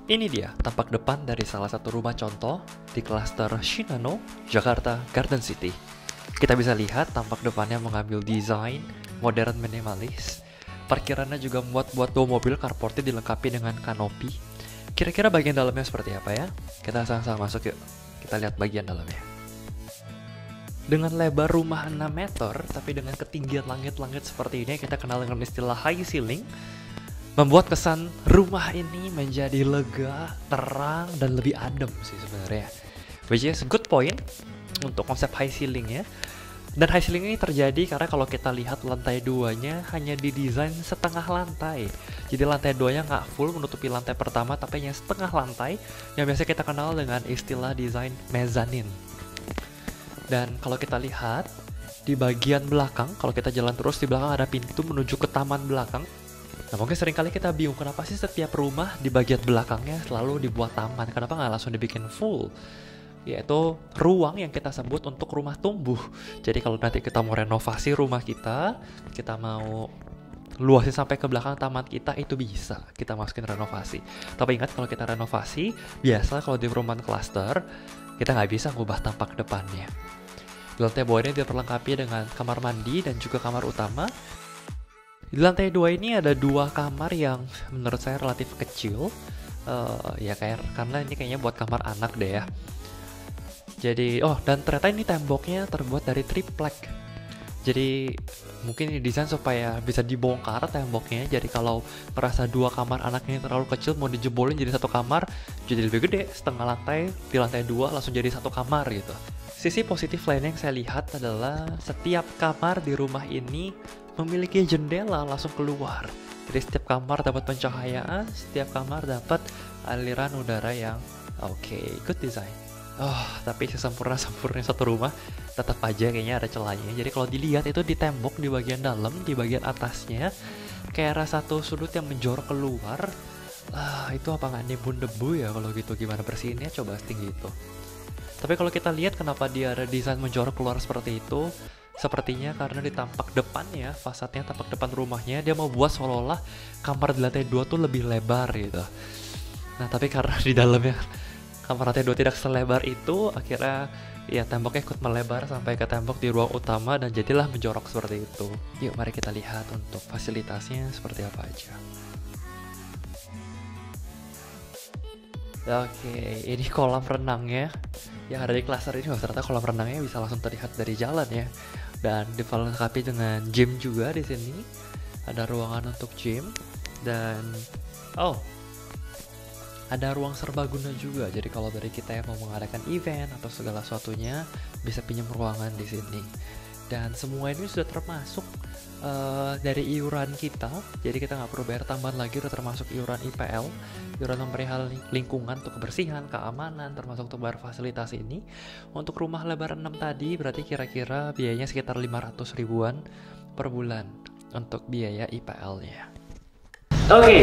Ini dia tampak depan dari salah satu rumah contoh di klaster Shinano, Jakarta Garden City. Kita bisa lihat tampak depannya mengambil desain modern minimalis. Parkirannya juga buat dua mobil carportnya dilengkapi dengan kanopi. Kira-kira bagian dalamnya seperti apa ya? Kita sama-sama masuk yuk. Kita lihat bagian dalamnya. Dengan lebar rumah 6 meter, tapi dengan ketinggian langit-langit seperti ini, kita kenal dengan istilah high ceiling, membuat kesan rumah ini menjadi lega, terang, dan lebih adem sih sebenarnya. Which is good point untuk konsep high ceiling ya. Dan high ceiling ini terjadi karena kalau kita lihat lantai 2-nya hanya didesain setengah lantai. Jadi lantai 2-nya nggak full menutupi lantai pertama, tapi hanya setengah lantai yang biasa kita kenal dengan istilah desain mezzanine. Dan kalau kita lihat di bagian belakang, kalau kita jalan terus di belakang ada pintu menuju ke taman belakang. Nah mungkin seringkali kita bingung kenapa sih setiap rumah di bagian belakangnya selalu dibuat taman, kenapa nggak langsung dibikin full? Yaitu ruang yang kita sebut untuk rumah tumbuh. Jadi kalau nanti kita mau renovasi rumah kita mau luasin sampai ke belakang taman kita, itu bisa kita masukin renovasi. Tapi ingat kalau kita renovasi, biasa kalau di perumahan cluster, kita nggak bisa ngubah tampak depannya. Di lantai bawah ini diperlengkapi dengan kamar mandi dan juga kamar utama. Di lantai 2 ini ada 2 kamar yang menurut saya relatif kecil. Karena ini kayaknya buat kamar anak deh ya. Jadi, dan ternyata ini temboknya terbuat dari triplek. Jadi mungkin ini desain supaya bisa dibongkar temboknya. Jadi kalau merasa 2 kamar anak ini terlalu kecil, mau dijebolin jadi 1 kamar, jadi lebih gede, setengah lantai, di lantai 2 langsung jadi 1 kamar gitu. Sisi positif lainnya yang saya lihat adalah setiap kamar di rumah ini memiliki jendela langsung keluar. Jadi setiap kamar dapat pencahayaan, setiap kamar dapat aliran udara yang good design. Tapi sesempurna-sempurna satu rumah, tetap aja kayaknya ada celahnya. Jadi kalau dilihat itu di tembok di bagian dalam, di bagian atasnya, kayak ada satu sudut yang menjorok keluar. Itu apa nggak nimbun debu ya kalau gitu? Gimana bersihinnya? Coba setinggi itu. Tapi kalau kita lihat kenapa dia ada desain menjorok keluar seperti itu, sepertinya karena di tampak depannya, fasadnya tampak depan rumahnya, dia mau buat seolah-olah kamar di lantai 2 tuh lebih lebar gitu. Nah tapi karena di dalamnya kamar lantai 2 tidak selebar itu, akhirnya ya temboknya ikut melebar sampai ke tembok di ruang utama dan jadilah menjorok seperti itu. Yuk mari kita lihat untuk fasilitasnya seperti apa aja. Oke, ini kolam renangnya yang ada di klaster ini. Ternyata kolam renangnya bisa langsung terlihat dari jalan ya. Dan dilengkapi dengan gym juga di sini. Ada ruangan untuk gym dan ada ruang serbaguna juga. Jadi kalau dari kita yang mau mengadakan event atau segala sesuatunya bisa pinjam ruangan di sini. Dan semua ini sudah termasuk dari iuran kita. Jadi kita nggak perlu bayar tambahan lagi, udah termasuk iuran IPL, iuran memelihara lingkungan untuk kebersihan, keamanan, termasuk untuk bayar fasilitas ini. Untuk rumah lebar 6 tadi berarti kira-kira biayanya sekitar 500 ribuan per bulan untuk biaya IPL-nya.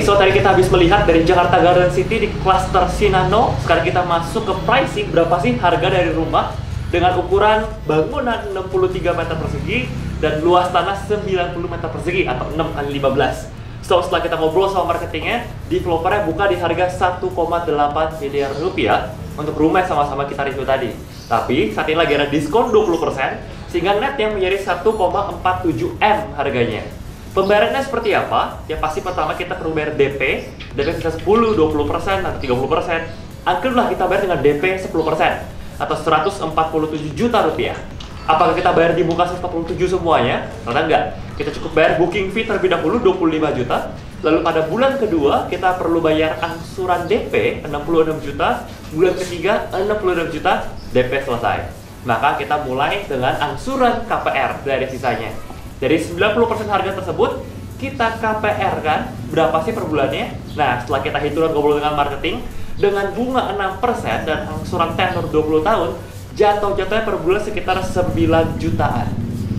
So tadi kita habis melihat dari Jakarta Garden City di klaster Shinano. Sekarang kita masuk ke pricing, berapa sih harga dari rumah dengan ukuran bangunan 63 meter persegi dan luas tanah 90 meter persegi atau 6 kali 15. So setelah kita ngobrol sama marketingnya, developernya buka di harga 1,8 miliar rupiah untuk rumah yang sama-sama kita review tadi. Tapi saat ini lagi ada diskon 20%, sehingga net yang menjadi 1,47 M harganya. Pembayarannya seperti apa? Ya pasti pertama kita perlu bayar DP bisa 10, 20%, atau 30%. Anggaplah kita bayar dengan DP 10% atau 147 juta rupiah. Apakah kita bayar di muka 147 semuanya? Ternyata enggak. Kita cukup bayar booking fee terlebih dahulu 25 juta. Lalu pada bulan kedua kita perlu bayar angsuran DP 66 juta. Bulan ketiga 66 juta, DP selesai. Maka kita mulai dengan angsuran KPR dari sisanya. Dari 90% harga tersebut, kita KPR kan berapa sih per bulannya? Nah, setelah kita hitungan ngobrol dengan marketing, dengan bunga 6% dan angsuran tenor 20 tahun, jatuh-jatuhnya per bulan sekitar 9 jutaan.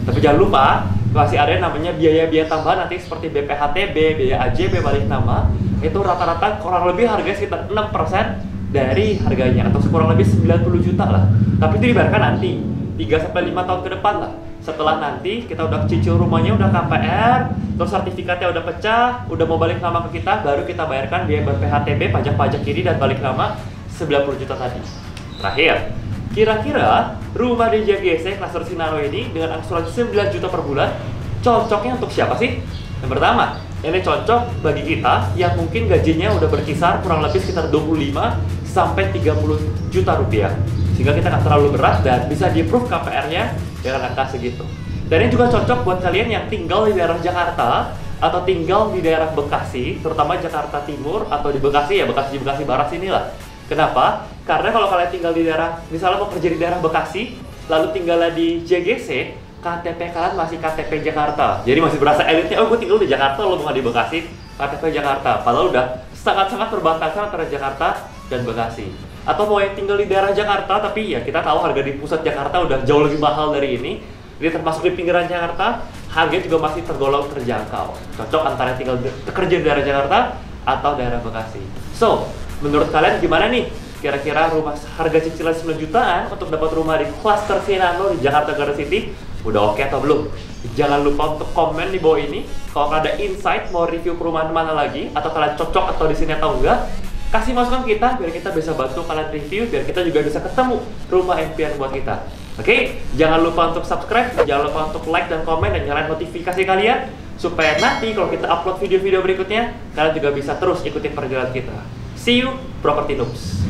Tapi jangan lupa, masih ada yang namanya biaya-biaya tambahan nanti seperti BPHTB, biaya AJB balik nama. Itu rata-rata kurang lebih harganya sekitar 6% dari harganya, atau kurang lebih 90 juta lah. Tapi itu dibayarkan nanti, 3-5 tahun ke depan lah. setelah nanti kita udah cicil rumahnya, udah KPR, terus sertifikatnya udah pecah, udah mau balik nama ke kita, baru kita bayarkan biaya ber-PHTB, pajak-pajak ini, dan balik nama 90 juta tadi. Terakhir, kira-kira rumah di JGC Cluster Shinano ini dengan angsuran 9 juta per bulan cocoknya untuk siapa sih? Yang pertama, ini cocok bagi kita yang mungkin gajinya udah berkisar kurang lebih sekitar 25 sampai 30 juta rupiah. Sehingga kita nggak terlalu berat dan bisa di-approve KPR-nya dengan angka segitu. Dan ini juga cocok buat kalian yang tinggal di daerah Jakarta atau tinggal di daerah Bekasi, terutama Jakarta Timur atau di Bekasi ya, Bekasi Barat sinilah. Kenapa? Karena kalau kalian tinggal di daerah, misalnya mau kerja di daerah Bekasi, lalu tinggalnya di JGC, KTP kalian masih KTP Jakarta. Jadi masih berasa elitnya, oh gue tinggal di Jakarta, lo bukan di Bekasi, KTP Jakarta. Padahal udah sangat-sangat perbatasan antara Jakarta dan Bekasi. Atau mau yang tinggal di daerah Jakarta, tapi ya kita tahu harga di pusat Jakarta udah jauh lebih mahal dari ini. Jadi termasuk di pinggiran Jakarta, harganya juga masih tergolong terjangkau. Cocok antara tinggal bekerja di daerah Jakarta atau daerah Bekasi. So, menurut kalian gimana nih? Kira-kira rumah harga cicilan 9 jutaan untuk dapat rumah di Cluster Shinano di Jakarta Garden City udah oke atau belum? Jangan lupa untuk komen di bawah ini. Kalau kalian ada insight mau review perumahan mana lagi, atau kalian cocok atau di sini atau enggak, kasih masukan kita biar kita bisa bantu kalian review, biar kita juga bisa ketemu rumah impian buat kita. Oke, jangan lupa untuk subscribe, jangan lupa untuk like dan komen dan nyalain notifikasi kalian supaya nanti kalau kita upload video-video berikutnya, kalian juga bisa terus ikutin perjalanan kita. See you, Property Noobs.